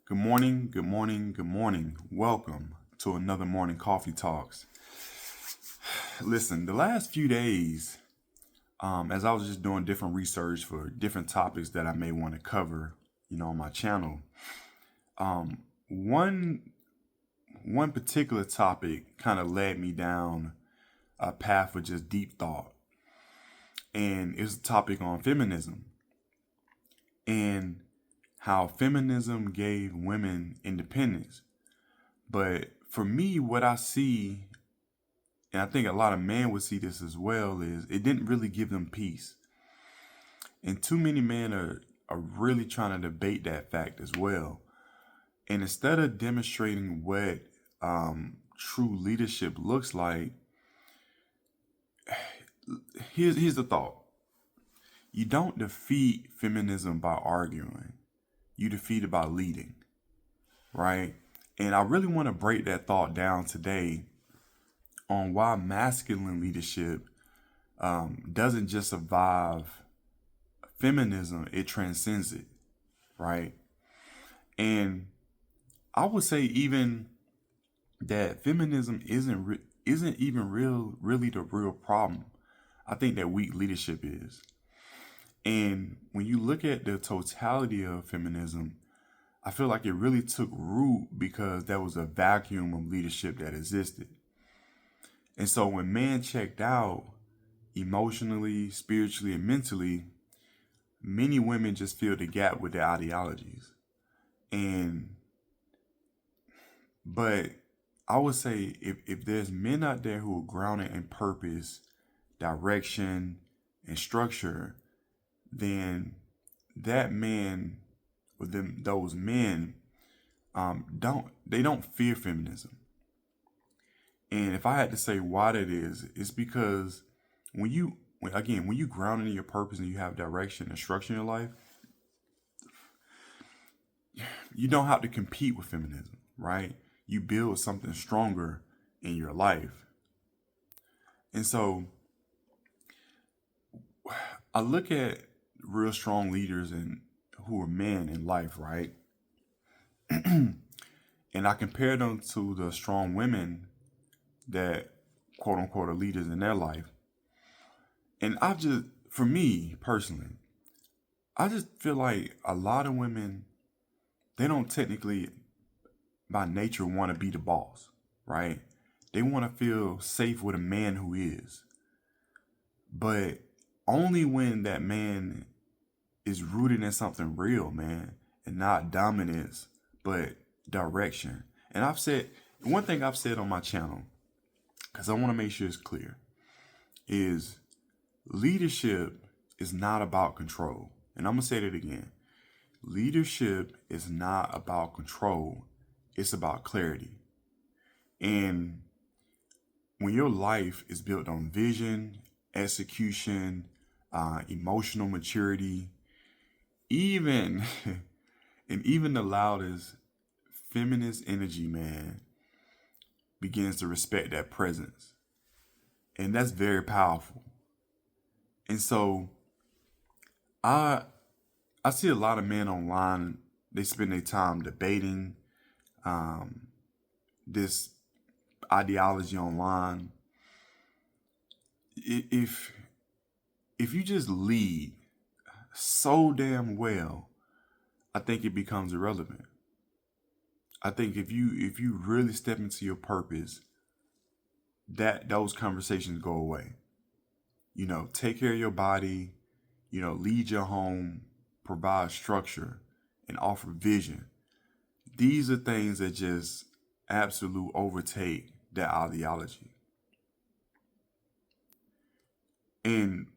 Good morning, good morning, good morning. Welcome to another Morning Coffee Talks. Listen, the last few days, as I was just doing different research for different topics that I may want to cover, on my channel, um, one one particular topic kind of led me down a path of just deep thought, and it's a topic on feminism and how feminism gave women independence. But for me, what I see, and I think a lot of men would see this as well, is it didn't really give them peace. And too many men are really trying to debate that fact as well. And instead of demonstrating what true leadership looks like, here's the thought. You don't defeat feminism by arguing. You defeat it by leading, right? And I really want to break that thought down today on why masculine leadership doesn't just survive feminism, it transcends it, right? And I would say even that feminism isn't even really the real problem. I think that weak leadership is. And when you look at the totality of feminism, I feel like it really took root because there was a vacuum of leadership that existed. And so when man checked out emotionally, spiritually, and mentally, many women just fill the gap with their ideologies. And but I would say if there's men out there who are grounded in purpose, direction, and structure, then that man or those men don't fear feminism. And if I had to say why that is, it's because when you grounded in your purpose and you have direction and structure in your life, you don't have to compete with feminism, right? You build something stronger in your life. And so I look at real strong leaders and who are men in life, right? And I compare them to the strong women that quote unquote are leaders in their life. And for me personally, I just feel like a lot of women, they don't technically by nature want to be the boss, right? They want to feel safe with a man who is. But only when that man is rooted in something real, man, and not dominance, but direction. And one thing I've said on my channel, because I want to make sure it's clear, is leadership is not about control. And I'm going to say that again. Leadership is not about control, it's about clarity. And when your life is built on vision, execution, emotional maturity, even and even the loudest feminist energy, man, begins to respect that presence. And that's very powerful. And so I I see a lot of men online, they spend their time debating um, this ideology online. If if you just lead so damn well, I think it becomes irrelevant. I think if you really step into your purpose, that those conversations go away. Take care of your body, lead your home, provide structure, and offer vision. These are things that just absolute overtake that ideology. And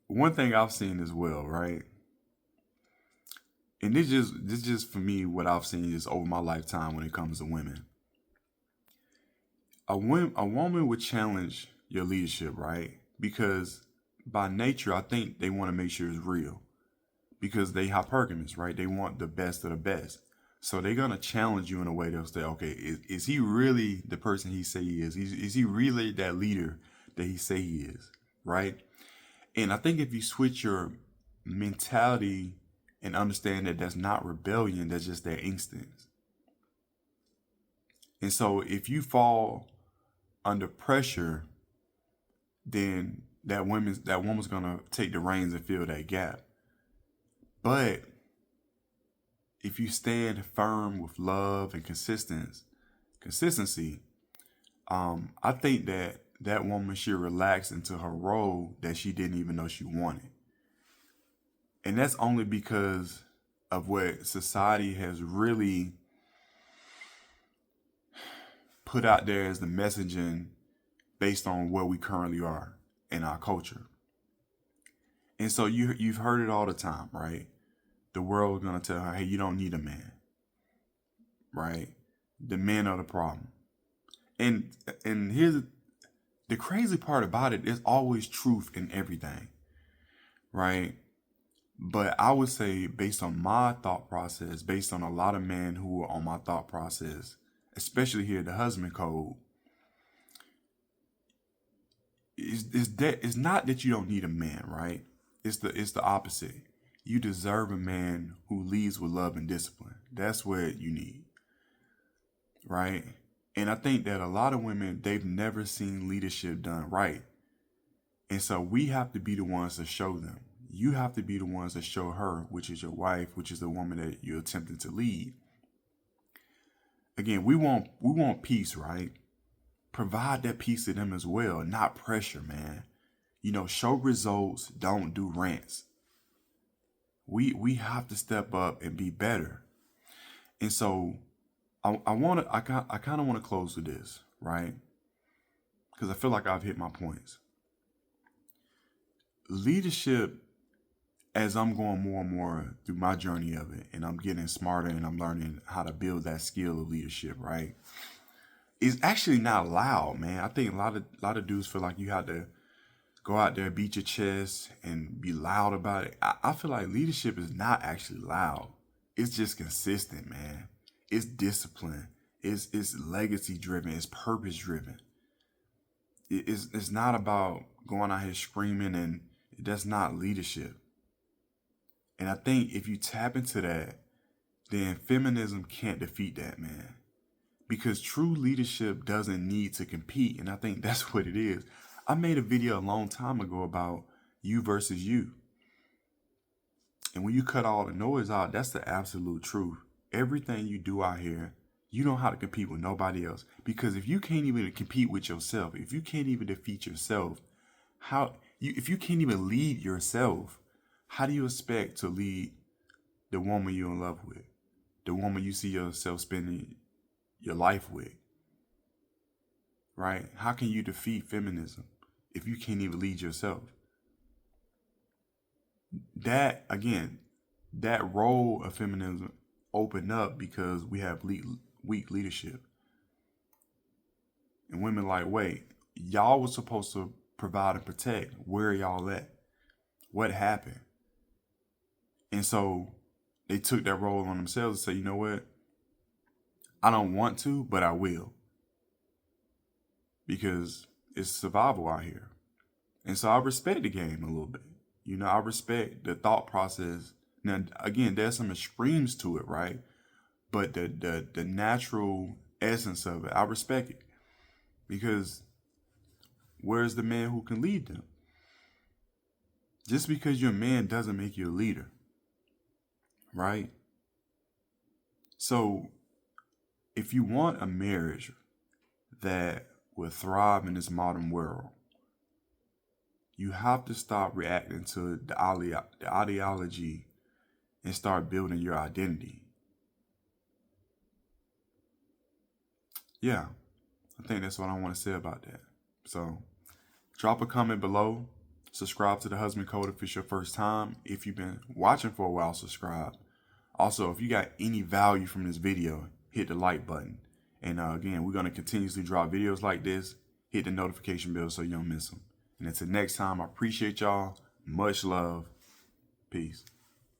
one thing I've seen as well, right? And this just for me what I've seen is over my lifetime when it comes to women. A woman would challenge your leadership, right? Because by nature, I think they want to make sure it's real. Because they hypergamous, right? They want the best of the best. So they're gonna challenge you in a way they'll say, okay, is he really the person he say he is? Is he really that leader that he say he is, right? And I think if you switch your mentality and understand that that's not rebellion, that's just their instincts. And so if you fall under pressure, then that woman's gonna take the reins and fill that gap. But if you stand firm with love and consistency, I think that woman should relax into her role that she didn't even know she wanted. And that's only because of what society has really put out there as the messaging based on where we currently are in our culture. And so you've heard it all the time, right? The world is going to tell her, hey, you don't need a man, right? The men are the problem. And here's the crazy part about it, there's always truth in everything, right? But I would say, based on my thought process, based on a lot of men who are on my thought process, especially here, the husband code, it's not that you don't need a man, right? It's the opposite. You deserve a man who leads with love and discipline. That's what you need, right? And I think that a lot of women, they've never seen leadership done right. And so we have to be the ones to show them. You have to be the ones that show her, which is your wife, which is the woman that you're attempting to lead. Again, we want peace, right? Provide that peace to them as well, not pressure, man. Show results, don't do rants. We have to step up and be better. And so I kind of want to close with this, right? Because I feel like I've hit my points. Leadership, as I'm going more and more through my journey of it, and I'm getting smarter and I'm learning how to build that skill of leadership, right? It's actually not loud, man. I think a lot of dudes feel like you have to go out there, beat your chest, and be loud about it. I feel like leadership is not actually loud. It's just consistent, man. It's discipline. It's legacy driven. It's purpose driven. It's not about going out here screaming, and that's not leadership. And I think if you tap into that, then feminism can't defeat that, man. Because true leadership doesn't need to compete. And I think that's what it is. I made a video a long time ago about you versus you. And when you cut all the noise out, that's the absolute truth. Everything you do out here, you know how to compete with nobody else. Because if you can't even compete with yourself, if you can't even defeat yourself, if you can't even lead yourself, how do you expect to lead the woman you're in love with? The woman you see yourself spending your life with? Right? How can you defeat feminism if you can't even lead yourself? That role of feminism opened up because we have weak leadership. And women like, wait, y'all was supposed to provide and protect. Where are y'all at? What happened? And so they took that role on themselves and said, you know what? I don't want to, but I will. Because it's survival out here. And so I respect the game a little bit. I respect the thought process. Now, again, there's some extremes to it, right? But the natural essence of it, I respect it. Because where's the man who can lead them? Just because you're a man doesn't make you a leader. Right? So if you want a marriage that will thrive in this modern world, you have to stop reacting to the ideology and start building your identity. Yeah, I think that's what I want to say about that. So drop a comment below. Subscribe to the Husband Code if it's your first time. If you've been watching for a while, subscribe. Also, if you got any value from this video, hit the like button. And again, we're going to continuously drop videos like this. Hit the notification bell so you don't miss them. And until next time, I appreciate y'all. Much love. Peace.